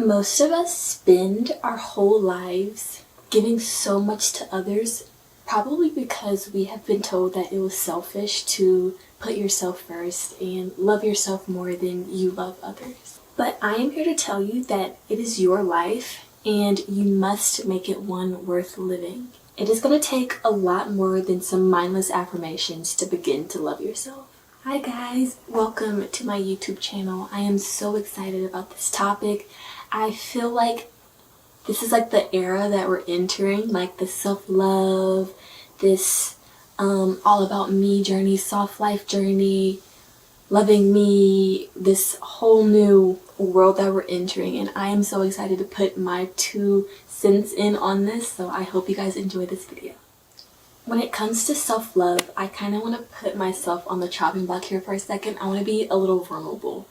Most of us spend our whole lives giving so much to others, probably because we have been told that it was selfish to put yourself first and love yourself more than you love others. But I am here to tell you that it is your life and you must make it one worth living. It is going to take a lot more than some mindless affirmations to begin to love yourself. Hi guys, welcome to my YouTube channel. I am so excited about this topic. I feel like this is like the era that we're entering, like the self-love, this all about me journey, soft life journey, loving me, this whole new world that we're entering, and I am so excited to put my 2 cents in on this, so I hope you guys enjoy this video. When it comes to self-love, I kind of want to put myself on the chopping block here for a second. I want to be a little vulnerable.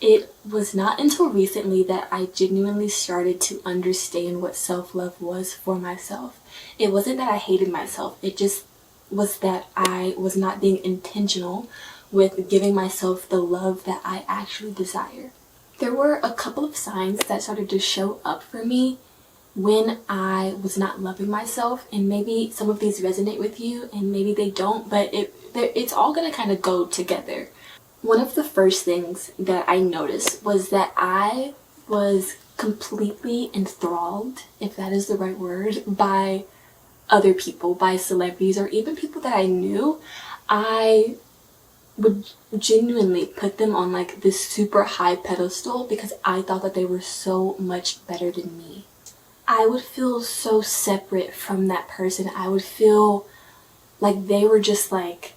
It was not until recently that I genuinely started to understand what self-love was for myself. It wasn't that I hated myself, it just was that I was not being intentional with giving myself the love that I actually desire. There were a couple of signs that started to show up for me when I was not loving myself, and maybe some of these resonate with you and maybe they don't, but it's all gonna kind of go together. One of the first things that I noticed was that I was completely enthralled, if that is the right word, by other people, by celebrities, or even people that I knew. I would genuinely put them on like this super high pedestal because I thought that they were so much better than me. I would feel so separate from that person. I would feel like they were just like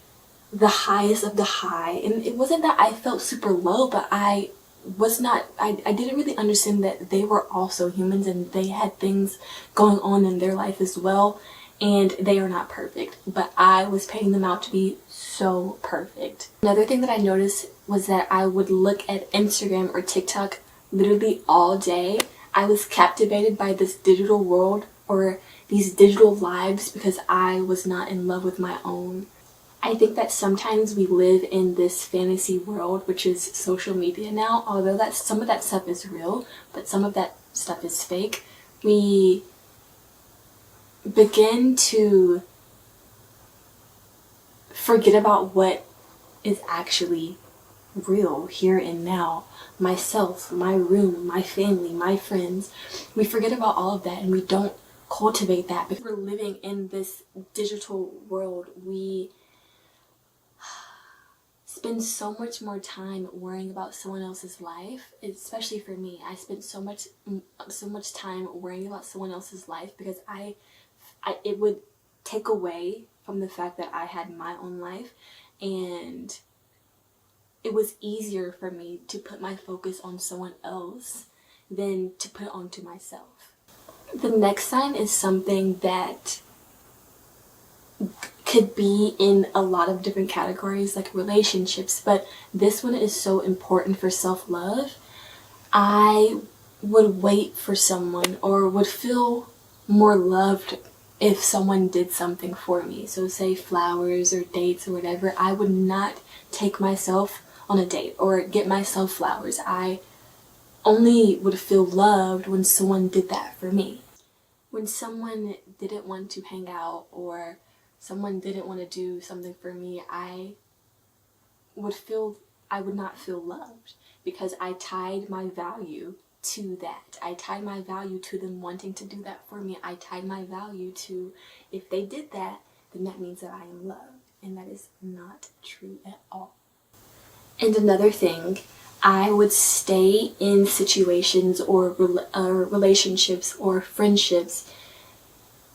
the highest of the high, and it wasn't that I felt super low, but I didn't really understand that they were also humans and they had things going on in their life as well, and they are not perfect, but I was painting them out to be so perfect. Another thing that I noticed was that I would look at Instagram or TikTok literally all day. I was captivated by this digital world or these digital lives because I was not in love with my own. I think that sometimes we live in this fantasy world, which is social media now, although some of that stuff is real, but some of that stuff is fake. We begin to forget about what is actually real here and now. Myself, my room, my family, my friends. We forget about all of that and we don't cultivate that because we're living in this digital world. We spend so much more time worrying about someone else's life, especially for me. I spent so much time worrying about someone else's life because it would take away from the fact that I had my own life, and it was easier for me to put my focus on someone else than to put it onto myself. The next sign is something that could be in a lot of different categories, like relationships, but this one is so important for self-love. I would wait for someone or would feel more loved if someone did something for me. So say flowers or dates or whatever. I would not take myself on a date or get myself flowers. I only would feel loved when someone did that for me. When someone didn't want to hang out or someone didn't want to do something for me, I would not feel loved because I tied my value to that. I tied my value to them wanting to do that for me. I tied my value to, if they did that, then that means that I am loved, and that is not true at all. And another thing, I would stay in situations or relationships or friendships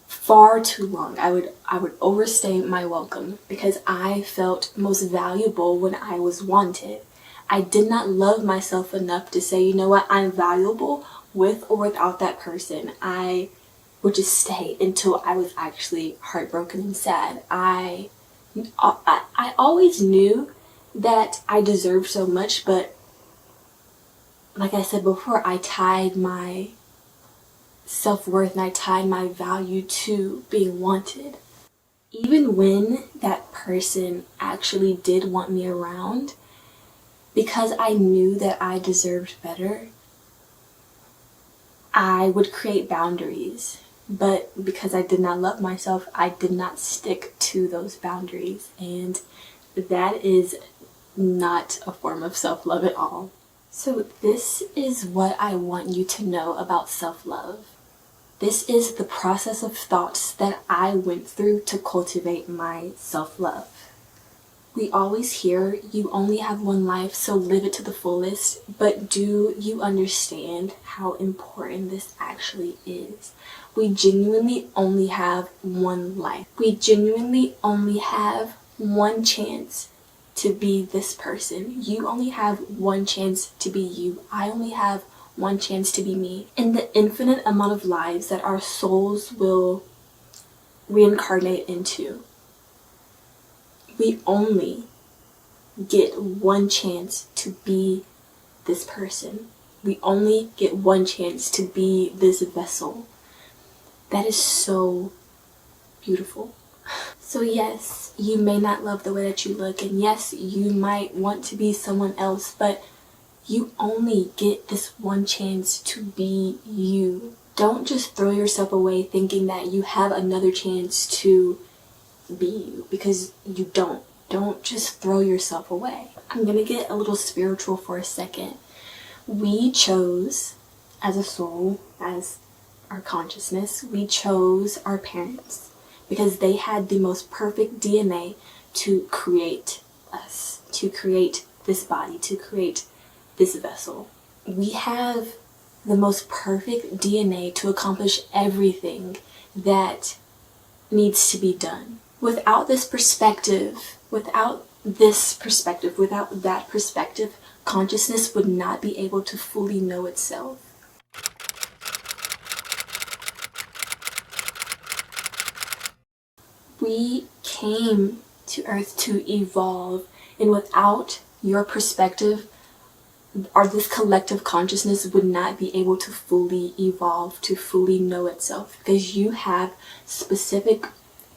far too long. I would overstay my welcome because I felt most valuable when I was wanted. I did not love myself enough to say, you know what, I'm valuable with or without that person. I would just stay until I was actually heartbroken and sad. I always knew that I deserved so much, but like I said before, I tied my self-worth and I tied my value to being wanted. Even when that person actually did want me around, Because I knew that I deserved better, I would create boundaries. But because I did not love myself, I did not stick to those boundaries. And that is not a form of self-love at all. So this is what I want you to know about self-love. This is the process of thoughts that I went through to cultivate my self-love. We always hear, you only have one life, so live it to the fullest. But do you understand how important this actually is? We genuinely only have one life. We genuinely only have one chance to be this person. You only have one chance to be you. I only have one chance to be me. In the infinite amount of lives that our souls will reincarnate into, we only get one chance to be this person. We only get one chance to be this vessel. That is so beautiful. So yes, you may not love the way that you look, and yes, you might want to be someone else, but you only get this one chance to be you. Don't just throw yourself away thinking that you have another chance to be you, because you don't. Don't just throw yourself away. I'm gonna get a little spiritual for a second. We chose, as a soul, as our consciousness, we chose our parents because they had the most perfect DNA to create us, to create this body, to create this vessel. We have the most perfect DNA to accomplish everything that needs to be done. Without that perspective, without that perspective, consciousness would not be able to fully know itself. We came to Earth to evolve, and without your perspective, or this collective consciousness would not be able to fully evolve, to fully know itself, because you have specific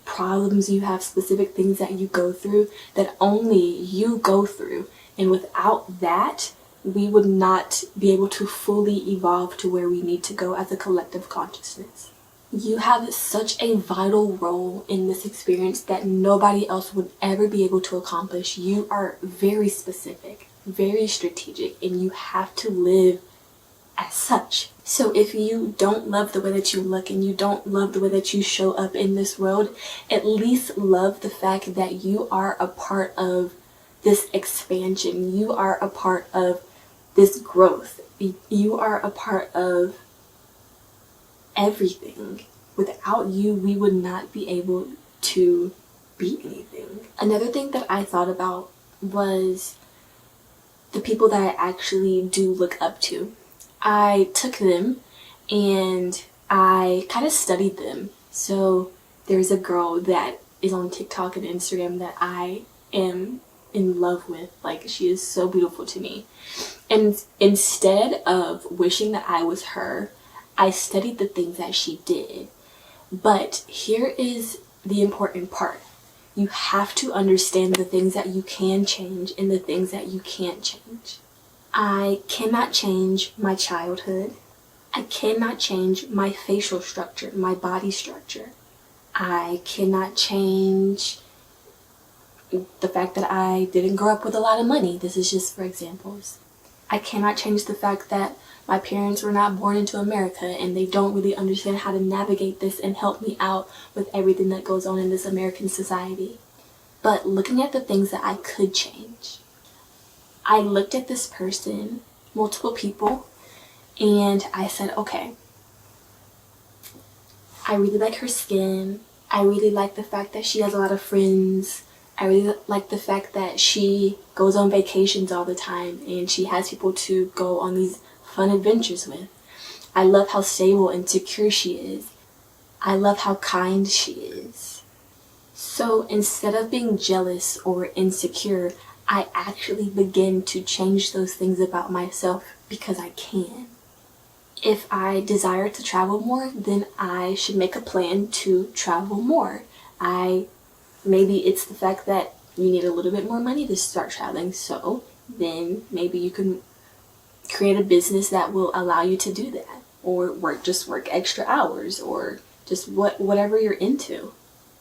problems, you have specific things that you go through that only you go through, and without that, we would not be able to fully evolve to where we need to go as a collective consciousness. You have such a vital role in this experience that nobody else would ever be able to accomplish. You are very specific, very strategic, and you have to live as such. So if you don't love the way that you look and you don't love the way that you show up in this world, at least love the fact that you are a part of this expansion. You are a part of this growth. You are a part of everything. Without you, we would not be able to be anything. Another thing that I thought about was the people that I actually do look up to. I took them and I kind of studied them. So there's a girl that is on TikTok and Instagram that I am in love with. Like, she is so beautiful to me. And instead of wishing that I was her, I studied the things that she did. But here is the important part. You have to understand the things that you can change and the things that you can't change. I cannot change my childhood. I cannot change my facial structure, my body structure. I cannot change the fact that I didn't grow up with a lot of money. This is just for examples. I cannot change the fact that my parents were not born into America and they don't really understand how to navigate this and help me out with everything that goes on in this American society. But looking at the things that I could change, I looked at this person, multiple people, and I said, okay, I really like her skin. I really like the fact that she has a lot of friends. I really like the fact that she goes on vacations all the time and she has people to go on these fun adventures with. I love how stable and secure she is. I love how kind she is. So instead of being jealous or insecure, I actually begin to change those things about myself because I can. If I desire to travel more, then I should make a plan to travel more. Maybe it's the fact that you need a little bit more money to start traveling, so then maybe you can create a business that will allow you to do that, or work extra hours, or just whatever you're into.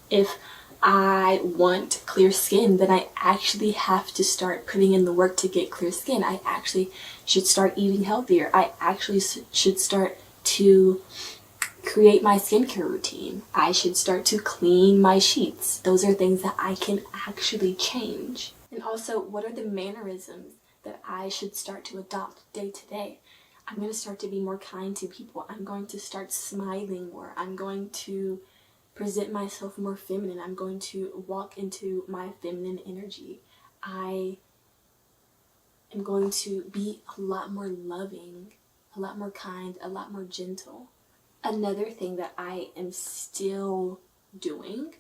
If I want clear skin, then I actually have to start putting in the work to get clear skin. I actually should start eating healthier. I actually should start to create my skincare routine. I should start to clean my sheets. Those are things that I can actually change. And also, what are the mannerisms that I should start to adopt day to day? I'm going to start to be more kind to people. I'm going to start smiling more. I'm going to present myself more feminine. I'm going to walk into my feminine energy. I am going to be a lot more loving, a lot more kind, a lot more gentle. Another thing that I am still doing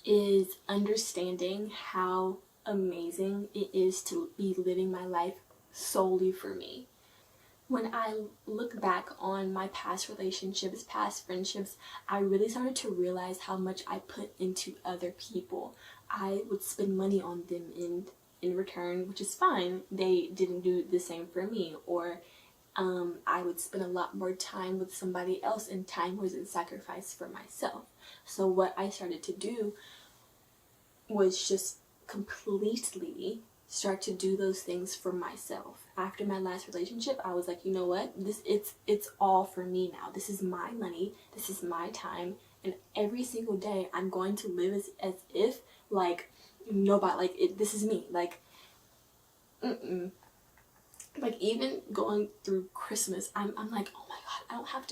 is understanding how amazing it is to be living my life solely for me. When I look back on my past relationships, past friendships, I really started to realize how much I put into other people. I would spend money on them, and in return, which is fine, they didn't do the same for me. Or I would spend a lot more time with somebody else, and time was a sacrifice for myself. So what I started to do was just completely start to do those things for myself. After my last relationship, I was like, you know what? It's all for me now. This is my money. This is my time. And every single day, I'm going to live as if like nobody, like this is me. Like, like even going through Christmas, I'm like, oh my God, I don't have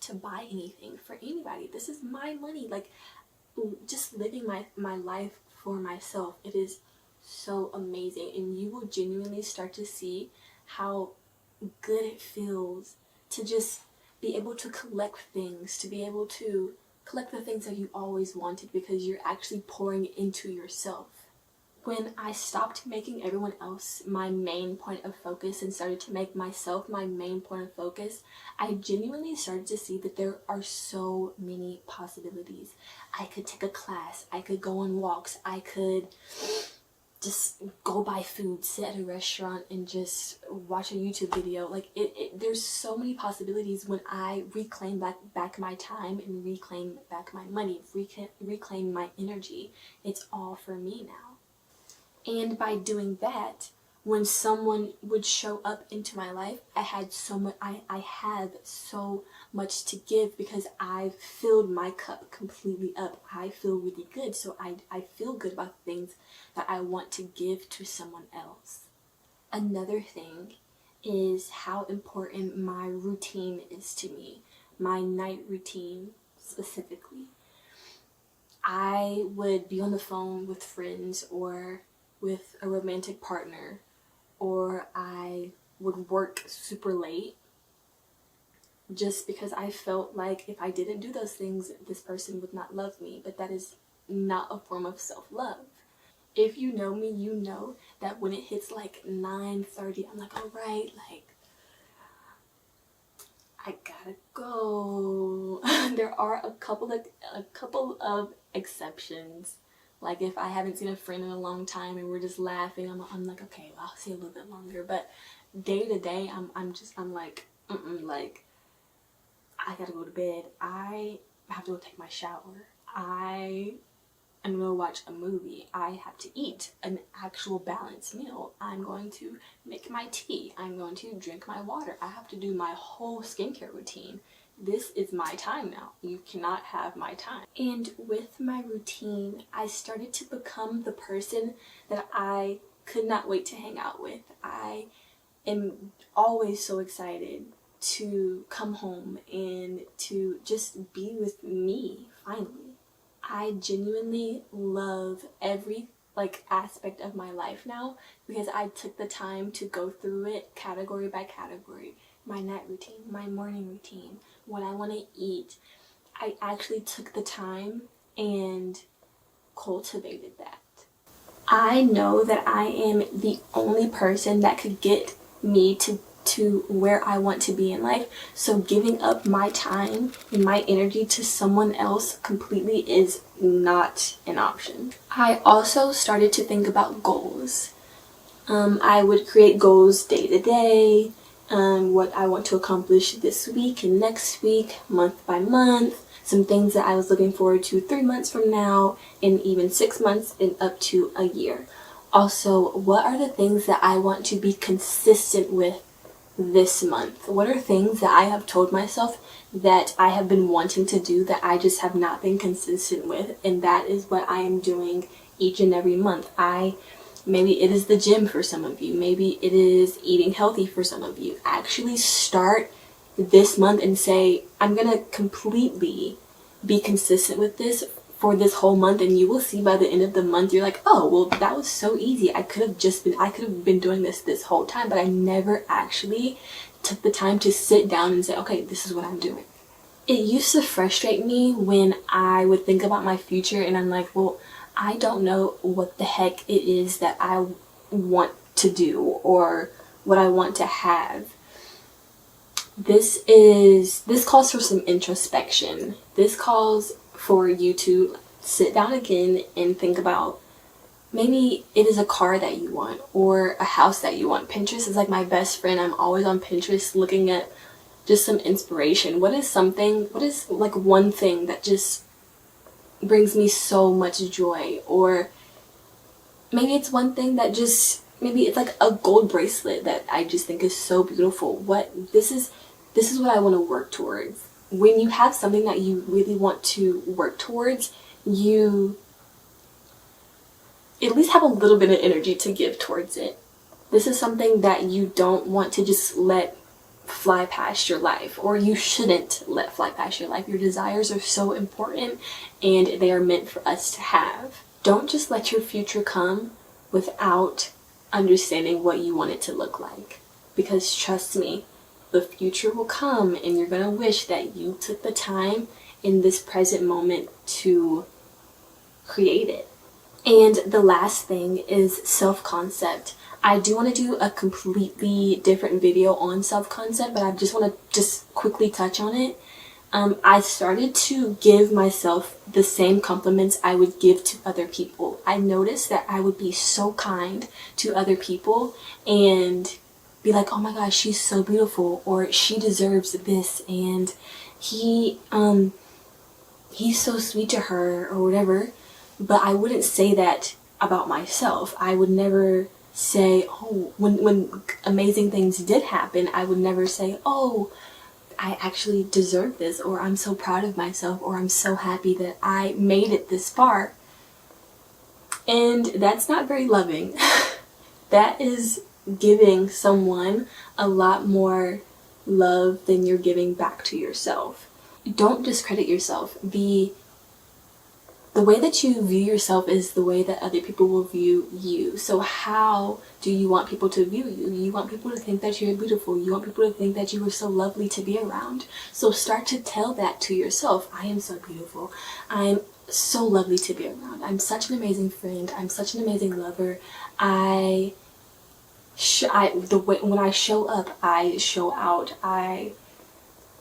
to buy anything for anybody. This is my money. Like, just living my life for myself. It is so amazing, and you will genuinely start to see how good it feels to just be able to collect things, to be able to collect the things that you always wanted, because you're actually pouring into yourself. When I stopped making everyone else my main point of focus and started to make myself my main point of focus, I genuinely started to see that there are so many possibilities. I could take a class, I could go on walks, I could just go buy food, sit at a restaurant and just watch a YouTube video. Like there's so many possibilities when I reclaim back my time and reclaim back my money, reclaim my energy. It's all for me now. And by doing that, when someone would show up into my life, I have so much to give, because I've filled my cup completely up. I feel really good, so I feel good about things that I want to give to someone else. Another thing is how important my routine is to me, my night routine specifically. I would be on the phone with friends or with a romantic partner, or I would work super late just because I felt like if I didn't do those things, this person would not love me. But that is not a form of self-love. If you know me, you know that when it hits like 9:30, I'm like, all right, like, I gotta go. There are a couple of exceptions. Like if I haven't seen a friend in a long time and we're just laughing, I'm like, okay, well, I'll see a little bit longer. But day to day, I'm like, like, I gotta go to bed. I have to go take my shower. I am gonna watch a movie. I have to eat an actual balanced meal. I'm going to make my tea. I'm going to drink my water. I have to do my whole skincare routine. This is my time now. You cannot have my time. And with my routine, I started to become the person that I could not wait to hang out with. I am always so excited to come home and to just be with me, finally. I genuinely love every aspect of my life now, because I took the time to go through it category by category. My night routine, my morning routine, what I want to eat. I actually took the time and cultivated that. I know that I am the only person that could get me to where I want to be in life. So giving up my time and my energy to someone else completely is not an option. I also started to think about goals. I would create goals day to day, what I want to accomplish this week and next week, month by month, some things that I was looking forward to 3 months from now, and even 6 months and up to a year. Also, what are the things that I want to be consistent with this month? What are things that I have told myself that I have been wanting to do that I just have not been consistent with? And that is what I am doing each and every month. Maybe it is the gym for some of you. Maybe it is eating healthy for some of you. Actually start this month and say, I'm going to completely be consistent with this for this whole month, and you will see by the end of the month, you're like, oh, well, that was so easy. I could have been doing this whole time, but I never actually took the time to sit down and say, okay, this is what I'm doing. It used to frustrate me when I would think about my future and I'm like, well, I don't know what the heck it is that I want to do or what I want to have. This calls for some introspection. This calls for you to sit down again and think about, maybe it is a car that you want or a house that you want. Pinterest is like my best friend. I'm always on Pinterest looking at just some inspiration. What is like one thing that just brings me so much joy? Or maybe it's one thing that maybe it's like a gold bracelet that I just think is so beautiful. This is what I want to work towards. When you have something that you really want to work towards, you at least have a little bit of energy to give towards it. This is something that you don't want to just let fly past your life, or you shouldn't let fly past your life. Your desires are so important and they are meant for us to have. Don't just let your future come without understanding what you want it to look like. Because trust me, the future will come and you're going to wish that you took the time in this present moment to create it. And the last thing is self-concept. I do want to do a completely different video on self-concept, but I just want to quickly touch on it. I started to give myself the same compliments I would give to other people. I noticed that I would be so kind to other people and be like, oh my gosh, she's so beautiful, or she deserves this, and he's so sweet to her, or whatever. But I wouldn't say that about myself. I would never say, oh, when amazing things did happen, I would never say, oh, I actually deserve this, or I'm so proud of myself, or I'm so happy that I made it this far. And that's not very loving. That is giving someone a lot more love than you're giving back to yourself. Don't discredit yourself. The way that you view yourself is the way that other people will view you. So how do you want people to view you? You want people to think that you're beautiful. You want people to think that you are so lovely to be around. So start to tell that to yourself. I am so beautiful. I'm so lovely to be around. I'm such an amazing friend. I'm such an amazing lover. When I show up, I show out. I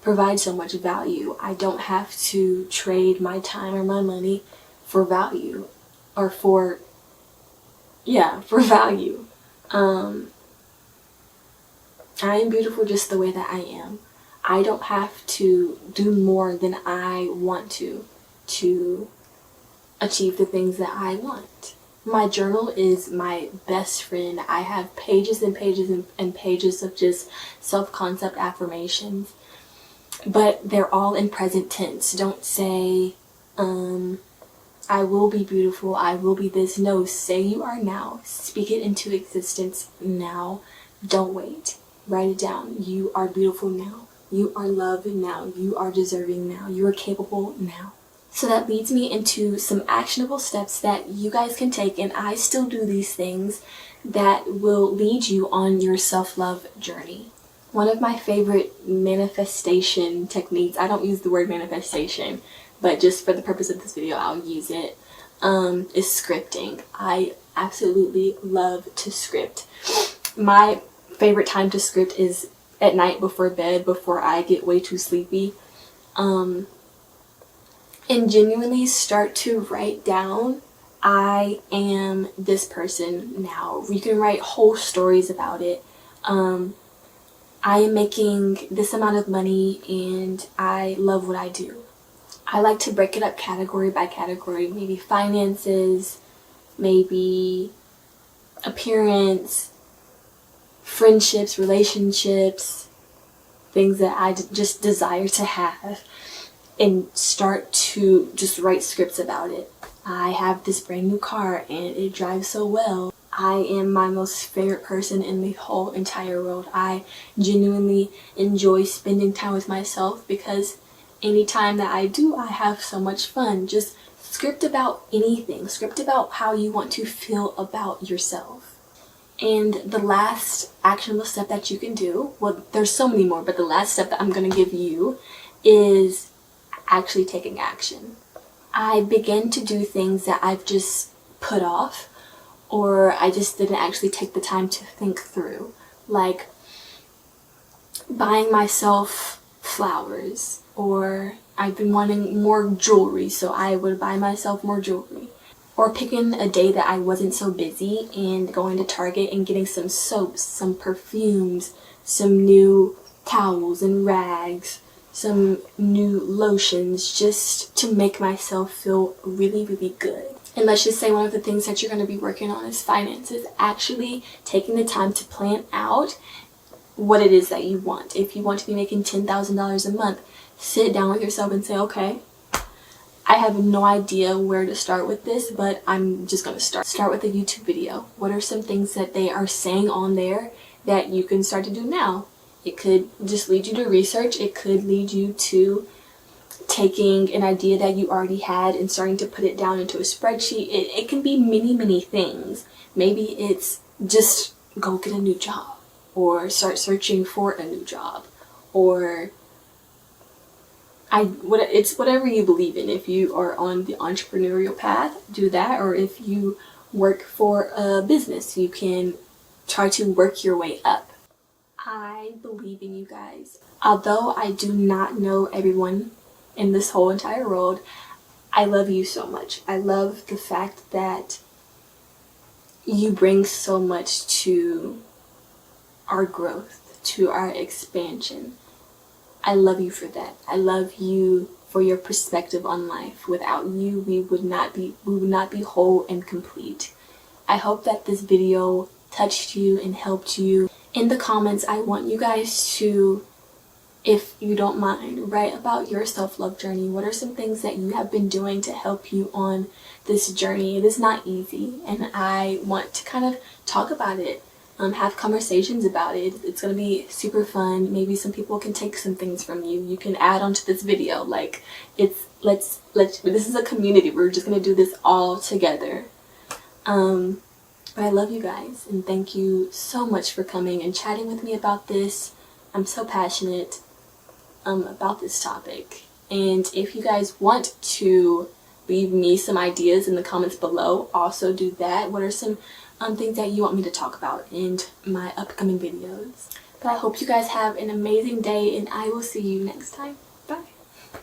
provide so much value. I don't have to trade my time or my money for value, or for value. I am beautiful just the way that I am. I don't have to do more than I want to achieve the things that I want. My journal is my best friend. I have pages and pages and pages of just self-concept affirmations, but they're all in present tense. Don't say, I will be beautiful, I will be this. No, say you are now. Speak it into existence now. Don't wait. Write it down. You are beautiful now. You are loved now. You are deserving now. You are capable now. So that leads me into some actionable steps that you guys can take, and I still do these things, that will lead you on your self-love journey. One of my favorite manifestation techniques, I don't use the word manifestation, but just for the purpose of this video, I'll use it, is scripting. I absolutely love to script. My favorite time to script is at night before bed, before I get way too sleepy. And genuinely start to write down I am this person now. You can write whole stories about it. I am making this amount of money and I love what I do. I like to break it up category by category, maybe finances, maybe appearance, friendships, relationships, things that I just desire to have, and start to just write scripts about it. I have this brand new car and it drives so well. I am my most favorite person in the whole entire world. I genuinely enjoy spending time with myself because anytime that I do, I have so much fun. Just script about anything. Script about how you want to feel about yourself. And the last actionable step that you can do, well, there's so many more, but the last step that I'm going to give you is actually taking action. I began to do things that I've just put off, or I just didn't actually take the time to think through, like buying myself flowers, or I've been wanting more jewelry, so I would buy myself more jewelry, or picking a day that I wasn't so busy and going to Target and getting some soaps, some perfumes, some new towels and rags, some new lotions, just to make myself feel really, really good. And let's just say one of the things that you're going to be working on is finances. Actually taking the time to plan out what it is that you want. If you want to be making $10,000 a month, sit down with yourself and say, okay, I have no idea where to start with this, but I'm just going to start with a YouTube video. What are some things that they are saying on there that you can start to do now? It could just lead you to research. It could lead you to taking an idea that you already had and starting to put it down into a spreadsheet. It can be many, many things. Maybe it's just go get a new job, or start searching for a new job, or it's whatever you believe in. If you are on the entrepreneurial path, do that, or if you work for a business, you can try to work your way up. I believe in you guys. Although I do not know everyone in this whole entire world, I love you so much. I love the fact that you bring so much to our growth, to our expansion. I love you for that. I love you for your perspective on life. Without you, we would not be whole and complete. I hope that this video touched you and helped you. In the comments, I want you guys to, if you don't mind, write about your self-love journey. What are some things that you have been doing to help you on this journey? It is not easy, and I want to kind of talk about it, have conversations about it. It's going to be super fun. Maybe some people can take some things from you. You can add onto this video. Like, this is a community. We're just going to do this all together. But I love you guys, and thank you so much for coming and chatting with me about this. I'm so passionate about this topic. And if you guys want to leave me some ideas in the comments below, also do that. What are some things that you want me to talk about in my upcoming videos? But I hope you guys have an amazing day, and I will see you next time.